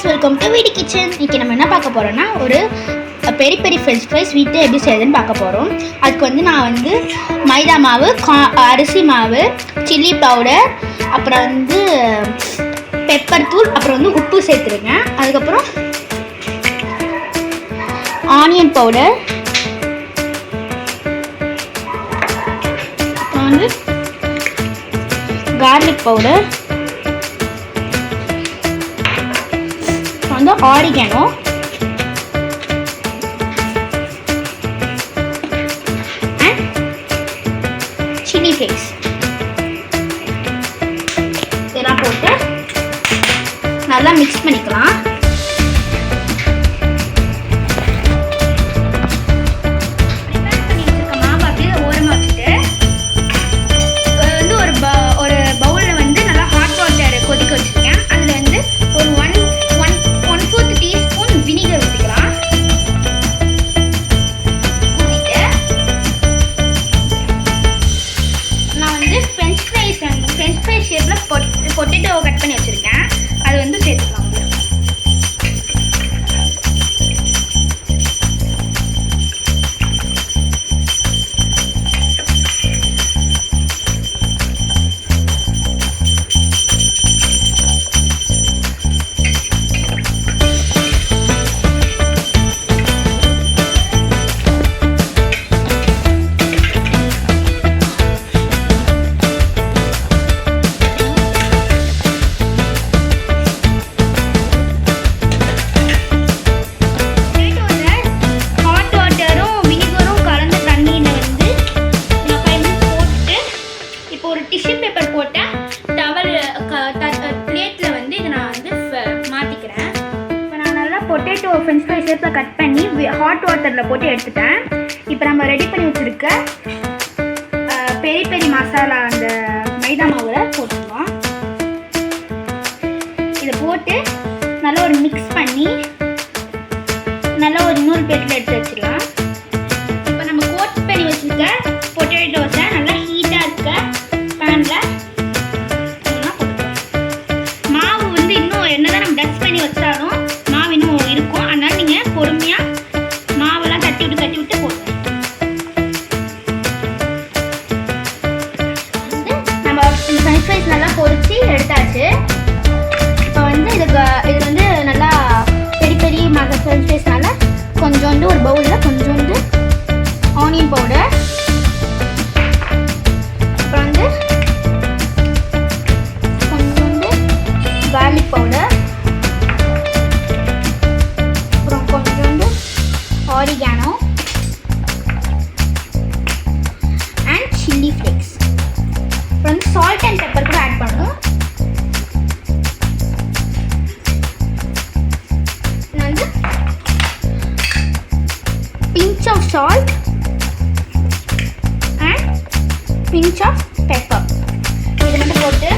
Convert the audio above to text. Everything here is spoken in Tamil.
guys, welcome to Veedi Kitchen. இன்னைக்கு நம்ம என்ன பார்க்க போறோம்னா ஒரு பெரி பெரி ஃப்ரெஞ்ச் ஃப்ரைஸ் வீட்டில் எப்படி செய்யறதுன்னு பார்க்க போகிறோம். அதுக்கு வந்து நான் வந்து மைதா மாவு, அரிசி மாவு, சில்லி பவுடர், அப்புறம் வந்து பெப்பர் தூள், அப்புறம் வந்து உப்பு சேர்த்துருக்கேன். அதுக்கப்புறம் ஆனியன் பவுடர், அப்புறம் வந்து கார்லிக் பவுடர், வந்து ஆரிகனோ, அண்ட் சில்லி ஃப்ளேக்ஸ் இதெல்லாம் போட்டு நல்லா மிக்ஸ் பண்ணிக்கலாம். மாவு அப்படியே ஓரமாக வச்சுட்டு வந்து ஒரு பவுலில் வந்து நல்லா ஹாட் வாட்டர் கொதிக்க வச்சுருக்கேன். அதில் வந்து ஒரு 1/4 டீஸ்பூன் வினிகர் ஊற்றிக்கலாம். ஊற்றிட்டு நான் வந்து ஃப்ரெஞ்ச் ஃப்ரைஸ் ஷேப்பில் பொட்டேட்டோ கட் பண்ணி வச்சுருக்கேன். அது வந்து சேர்த்துக்கலாம். ஒரு டிஷ்யூ பேப்பர் போட்ட டவல் பிளேட்டில் வந்து இதை நான் வந்து மாற்றிக்கிறேன். இப்போ நான் நல்லா பொட்டேட்டோ ஃப்ரெஞ்ச் ஃப்ரை ஷேப்பில் கட் பண்ணி ஹாட் வாட்டரில் போட்டு எடுத்துட்டேன். இப்போ நம்ம ரெடி பண்ணி வச்சுருக்க பெரி பெரி மசாலா அந்த மைதா மாவில் போட்டுக்கலாம். இதை போட்டு நல்லா ஒரு மிக்ஸ் பண்ணி நல்லா ஒரு இன்னொரு பிளேட்டில் எடுத்து வச்சுக்கலாம். இப்போ நம்ம கோட் பண்ணி வச்சுருக்க பொட்டேட்டோஸை நல்லா ஹீட்டாக இருக்க மாவு வந்து இன்னும் என்னதான் நம்ம டஸ்ட் பண்ணி வச்சாலும் மாவு இன்னும் இருக்கும். அதனால நீங்க பொறுமையா மாவெல்லாம் தட்டி விட்டு போடுங்க. நம்ம ஃப்ரெஞ்ச் ஃப்ரைஸ் நல்லா பொரிச்சு எடுத்தாச்சு. இப்போ வந்து இது வந்து நல்லா பெரிய பெரிய ஃப்ரெஞ்ச் ஃப்ரைஸ்னால கொஞ்சோண்டு ஒரு பவுலில் கொஞ்சோண்டு ஆனியன் பவுடர், அப்புறம் வந்து கார்லிக் பவுடர், அப்புறம் கொஞ்சோண்டு ஆரிகானோ அண்ட் சில்லி ஃப்ளேக்ஸ், அப்புறம் வந்து சால்ட் அண்ட் பெப்பர் கூட ஆட் பண்ணணும். வந்து pinch of salt and pinch of pepper இது மட்டும் போட்டு